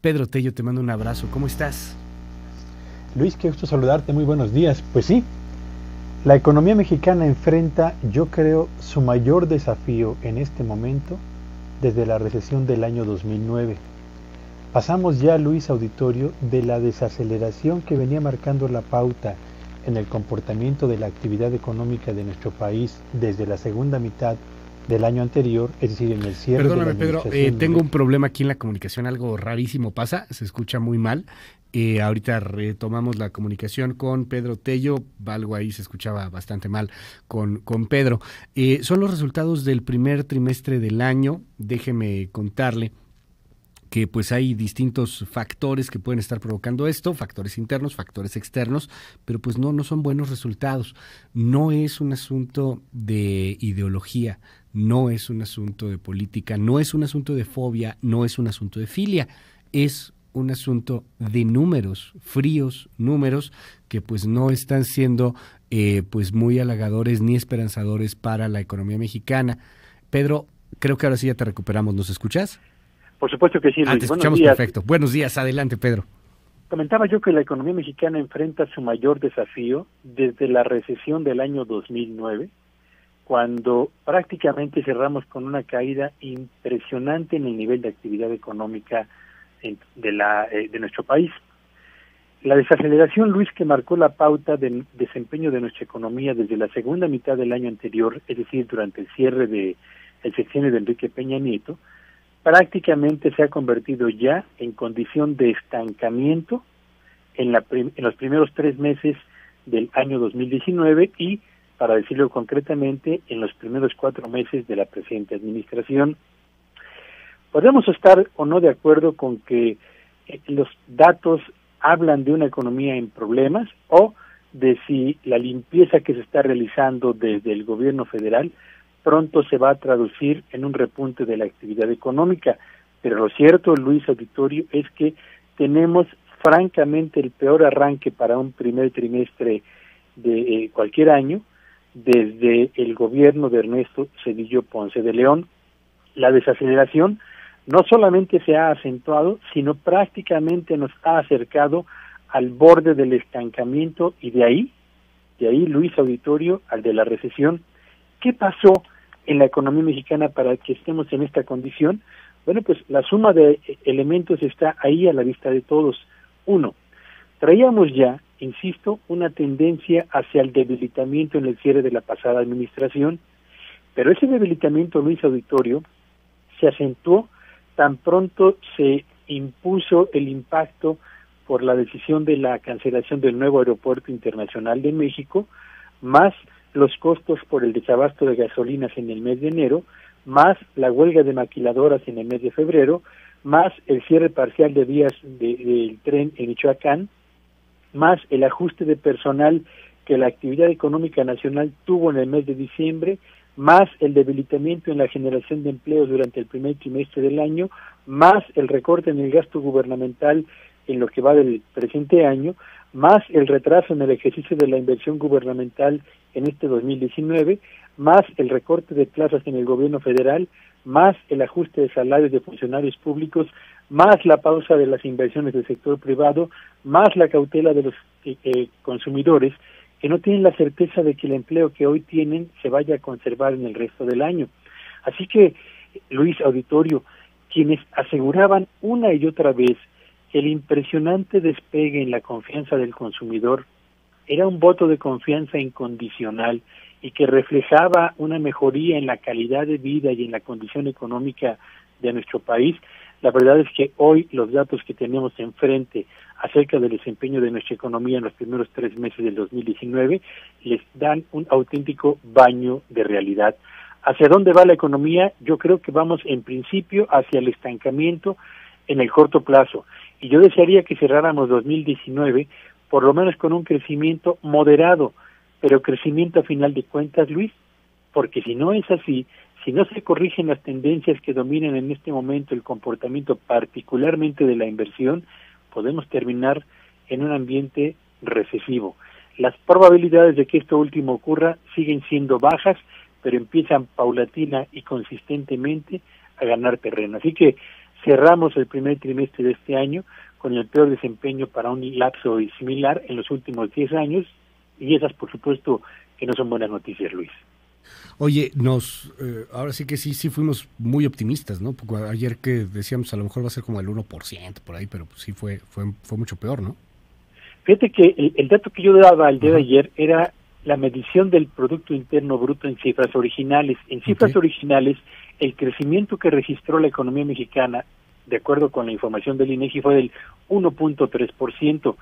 Pedro Tello, te mando un abrazo. ¿Cómo estás? Luis, qué gusto saludarte, muy buenos días. Pues sí, la economía mexicana enfrenta, yo creo, su mayor desafío en este momento desde la recesión del año 2009. Pasamos ya, Luis Auditorio, de la desaceleración que venía marcando la pauta en el comportamiento de la actividad económica de nuestro país desde la segunda mitad del año anterior, es decir, en el cierre de la Perdóname, Pedro, administración. tengo un problema aquí en la comunicación, algo rarísimo pasa, se escucha muy mal. Ahorita retomamos la comunicación con Pedro Tello, algo ahí se escuchaba bastante mal con Pedro. Son los resultados del primer trimestre del año, déjeme contarle que pues hay distintos factores que pueden estar provocando esto, factores internos, factores externos, pero pues no son buenos resultados. No es un asunto de ideología, no es un asunto de política, no es un asunto de fobia, no es un asunto de filia, es un asunto de números, fríos números que pues no están siendo pues muy halagadores ni esperanzadores para la economía mexicana. Pedro, creo que ahora sí ya te recuperamos, ¿nos escuchas? Por supuesto que sí, Luis. Te escuchamos perfecto. Buenos días, adelante, Pedro. Comentaba yo que la economía mexicana enfrenta su mayor desafío desde la recesión del año 2009, cuando prácticamente cerramos con una caída impresionante en el nivel de actividad económica de nuestro país. La desaceleración, Luis, que marcó la pauta del desempeño de nuestra economía desde la segunda mitad del año anterior, es decir, durante el cierre del sexenio de Enrique Peña Nieto, prácticamente se ha convertido ya en condición de estancamiento en los primeros 3 meses del año 2019 y, para decirlo concretamente, en los primeros 4 meses de la presente administración. Podemos estar o no de acuerdo con que los datos hablan de una economía en problemas o de si la limpieza que se está realizando desde el gobierno federal pronto se va a traducir en un repunte de la actividad económica, pero lo cierto, Luis Auditorio, es que tenemos francamente el peor arranque para un primer trimestre de cualquier año desde el gobierno de Ernesto Zedillo Ponce de León. La desaceleración no solamente se ha acentuado, sino prácticamente nos ha acercado al borde del estancamiento y de ahí, Luis Auditorio, al de la recesión. ¿Qué pasó en la economía mexicana para que estemos en esta condición? Bueno, pues la suma de elementos está ahí a la vista de todos. Uno, traíamos ya, insisto, una tendencia hacia el debilitamiento en el cierre de la pasada administración, pero ese debilitamiento, Luis Auditorio, se acentuó tan pronto se impuso el impacto por la decisión de la cancelación del nuevo Aeropuerto Internacional de México, más los costos por el desabasto de gasolinas en el mes de enero, más la huelga de maquiladoras en el mes de febrero, más el cierre parcial de vías del tren en Michoacán, más el ajuste de personal que la actividad económica nacional tuvo en el mes de diciembre, más el debilitamiento en la generación de empleos durante el primer trimestre del año, más el recorte en el gasto gubernamental en lo que va del presente año, más el retraso en el ejercicio de la inversión gubernamental en este 2019, más el recorte de plazas en el gobierno federal, más el ajuste de salarios de funcionarios públicos, más la pausa de las inversiones del sector privado, más la cautela de los consumidores que no tienen la certeza de que el empleo que hoy tienen se vaya a conservar en el resto del año. Así que, Luis Auditorio, quienes aseguraban una y otra vez que el impresionante despegue en la confianza del consumidor era un voto de confianza incondicional y que reflejaba una mejoría en la calidad de vida y en la condición económica de nuestro país, la verdad es que hoy los datos que tenemos enfrente acerca del desempeño de nuestra economía en los primeros 3 meses del 2019 les dan un auténtico baño de realidad. ¿Hacia dónde va la economía? Yo creo que vamos en principio hacia el estancamiento en el corto plazo. Y yo desearía que cerráramos 2019 por lo menos con un crecimiento moderado, pero crecimiento a final de cuentas, Luis, porque si no es así, si no se corrigen las tendencias que dominan en este momento el comportamiento particularmente de la inversión, podemos terminar en un ambiente recesivo. Las probabilidades de que esto último ocurra siguen siendo bajas, pero empiezan paulatina y consistentemente a ganar terreno. Así que cerramos el primer trimestre de este año con el peor desempeño para un lapso similar en los últimos 10 años, y esas, por supuesto, que no son buenas noticias, Luis. Oye, ahora sí que sí fuimos muy optimistas, ¿no? Porque ayer que decíamos a lo mejor va a ser como el 1% por ahí, pero pues sí fue mucho peor, ¿no? Fíjate que el dato que yo daba el día de ayer era la medición del Producto Interno Bruto en cifras originales. En cifras originales, el crecimiento que registró la economía mexicana, de acuerdo con la información del INEGI, fue del 1.3%,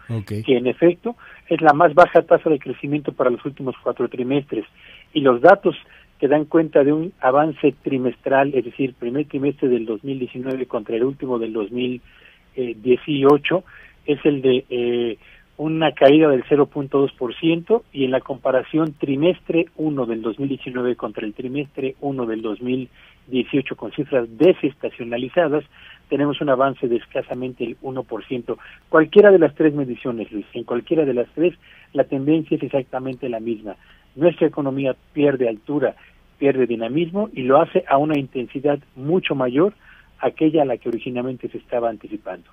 que en efecto es la más baja tasa de crecimiento para los últimos 4 trimestres. Y los datos que dan cuenta de un avance trimestral, es decir, primer trimestre del 2019 contra el último del 2018, es el de una caída del 0.2%, y en la comparación trimestre 1 del 2019 contra el trimestre 1 del 2018 con cifras desestacionalizadas, tenemos un avance de escasamente el 1%. Cualquiera de las tres mediciones, Luis, en cualquiera de las tres, la tendencia es exactamente la misma. Nuestra economía pierde altura, pierde dinamismo, y lo hace a una intensidad mucho mayor aquella a la que originalmente se estaba anticipando.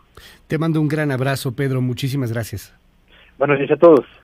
Te mando un gran abrazo, Pedro. Muchísimas gracias. Buenos días a todos.